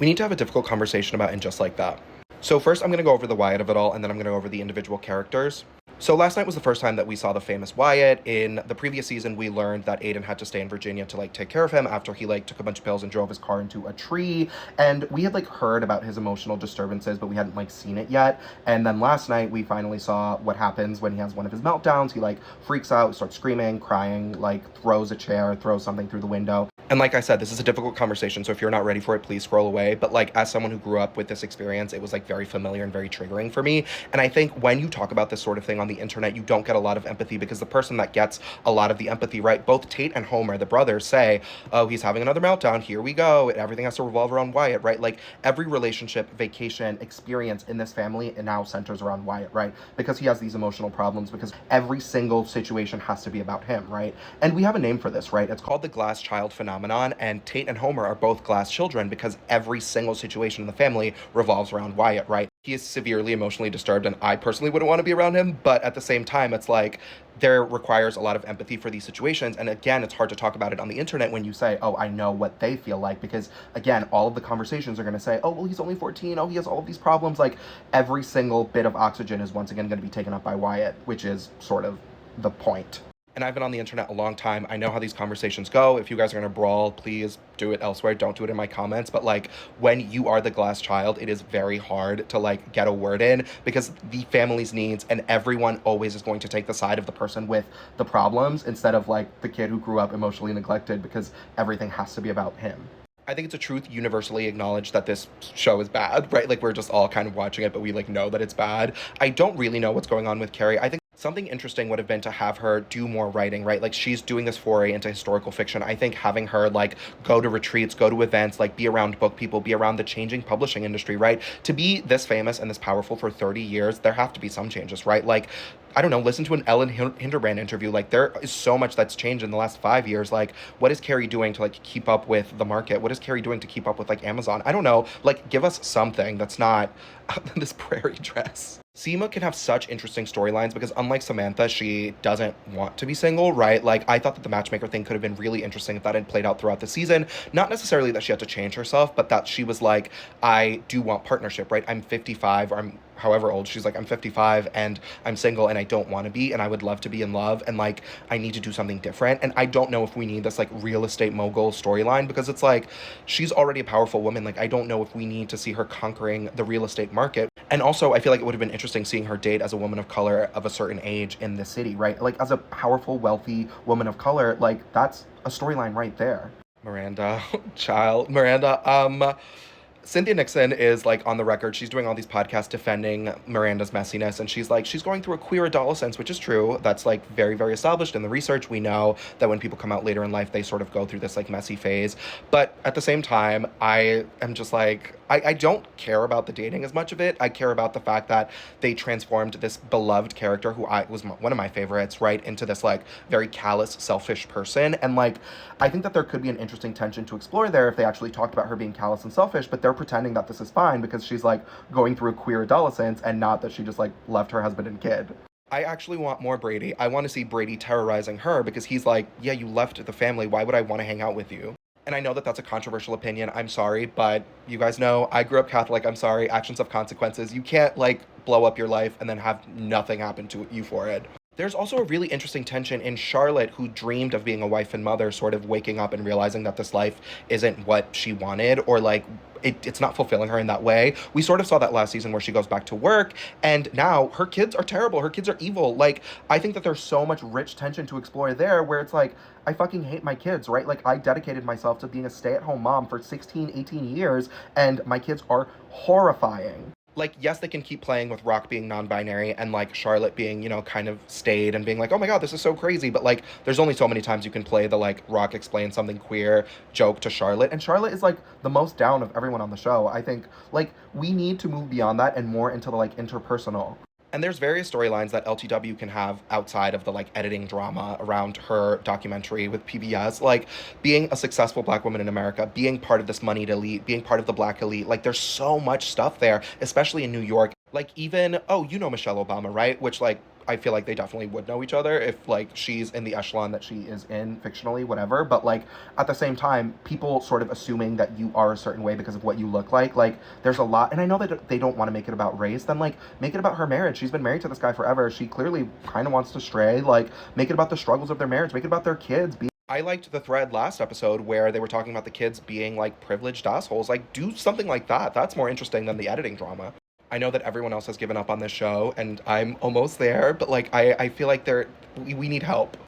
we need to have a difficult conversation about And Just Like That. So first, I'm going to go over the Wyatt of it all, and then I'm going to go over the individual characters. So last night was the first time that we saw the famous Wyatt. In the previous season, we learned that Aiden had to stay in Virginia to take care of him after he took a bunch of pills and drove his car into a tree. And we had heard about his emotional disturbances, but we hadn't seen it yet. And then last night we finally saw what happens when he has one of his meltdowns. He freaks out, starts screaming, crying, throws a chair, throws something through the window. And like I said, this is a difficult conversation, so if you're not ready for it, please scroll away. But as someone who grew up with this experience, it was very familiar and very triggering for me. And I think when you talk about this sort of thing on the internet, you don't get a lot of empathy, because the person that gets a lot of the empathy, right? Both Tate and Homer, the brothers, say, oh, he's having another meltdown, here we go. Everything has to revolve around Wyatt, right? Every relationship, vacation, experience in this family, it now centers around Wyatt, right? Because he has these emotional problems, because every single situation has to be about him, right? And we have a name for this, right? It's called the glass child phenomenon. And Tate and Homer are both glass children because every single situation in the family revolves around Wyatt, right? He is severely emotionally disturbed, and I personally wouldn't want to be around him, but at the same time, it's there requires a lot of empathy for these situations. And again, it's hard to talk about it on the internet when you say, oh, I know what they feel like, because again, all of the conversations are going to say, oh, well, he's only 14. Oh, he has all of these problems. Every single bit of oxygen is once again going to be taken up by Wyatt, which is sort of the point. And I've been on the internet a long time. I know how these conversations go. If you guys are going to brawl, please do it elsewhere. Don't do it in my comments. But when you are the glass child, it is very hard to get a word in, because the family's needs and everyone always is going to take the side of the person with the problems instead of the kid who grew up emotionally neglected, because everything has to be about him. I think it's a truth universally acknowledged that this show is bad, right? We're just all kind of watching it, but we know that it's bad. I don't really know what's going on with Carrie. I think something interesting would have been to have her do more writing, right? She's doing this foray into historical fiction. I think having her go to retreats, go to events, be around book people, be around the changing publishing industry, right? To be this famous and this powerful for 30 years, there have to be some changes, right? I don't know, listen to an Ellen Hilderbrand interview. There is so much that's changed in the last 5 years. What is Carrie doing to keep up with the market? What is Carrie doing to keep up with Amazon? I don't know. Give us something that's not this prairie dress. Sema can have such interesting storylines because unlike Samantha, she doesn't want to be single, right? I thought that the matchmaker thing could have been really interesting if that had played out throughout the season. Not necessarily that she had to change herself, but that she was I do want partnership, right? I'm 55, or I'm however old. She's I'm 55 and I'm single and I don't want to be, and I would love to be in love, and I need to do something different. And I don't know if we need this real estate mogul storyline, because it's she's already a powerful woman. I don't know if we need to see her conquering the real estate market. And also, I feel it would have been interesting seeing her date as a woman of color of a certain age in the city, right? As a powerful, wealthy woman of color, that's a storyline right there. Miranda, Cynthia Nixon is on the record. She's doing all these podcasts defending Miranda's messiness, and she's going through a queer adolescence, which is true. That's very, very established in the research. We know that when people come out later in life, they sort of go through this messy phase. But at the same time, I am just I don't care about the dating as much of it. I care about the fact that they transformed this beloved character, who was one of my favorites, right, into this very callous, selfish person. And I think that there could be an interesting tension to explore there if they actually talked about her being callous and selfish, but they're pretending that this is fine because she's going through a queer adolescence, and not that she just left her husband and kid. I actually want more Brady. I want to see Brady terrorizing her, because he's yeah, you left the family. Why would I want to hang out with you? And I know that that's a controversial opinion. I'm sorry, but you guys know I grew up Catholic. I'm sorry. Actions have consequences. You can't blow up your life and then have nothing happen to you for it. There's also a really interesting tension in Charlotte, who dreamed of being a wife and mother, sort of waking up and realizing that this life isn't what she wanted, or it's not fulfilling her in that way. We sort of saw that last season where she goes back to work, and now her kids are terrible. Her kids are evil. I think that there's so much rich tension to explore there, where it's I fucking hate my kids, right? I dedicated myself to being a stay-at-home mom for 16, 18 years, and my kids are horrifying. Yes, they can keep playing with Rock being non-binary and Charlotte being, kind of staid and being oh my God, this is so crazy. But there's only so many times you can play the Rock explains something queer joke to Charlotte. And Charlotte is the most down of everyone on the show. I think we need to move beyond that and more into the interpersonal. And there's various storylines that LTW can have outside of the editing drama around her documentary with PBS, being a successful Black woman in America, being part of this moneyed elite, being part of the Black elite. There's so much stuff there, especially in New York. Even, oh, you know Michelle Obama, right? Which I feel like they definitely would know each other if like she's in the echelon that she is in fictionally, whatever. But like at the same time, people sort of assuming that you are a certain way because of what you look like there's a lot. And I know that they don't want to make it about race. Then like make it about her marriage. She's been married to this guy forever. She clearly kind of wants to stray. Like make it about the struggles of their marriage. Make it about their kids. I liked the thread last episode where they were talking about the kids being like privileged assholes. Like, do something like that. That's more interesting than the editing drama. I know that everyone else has given up on this show, and I'm almost there, but like, I feel like we need help.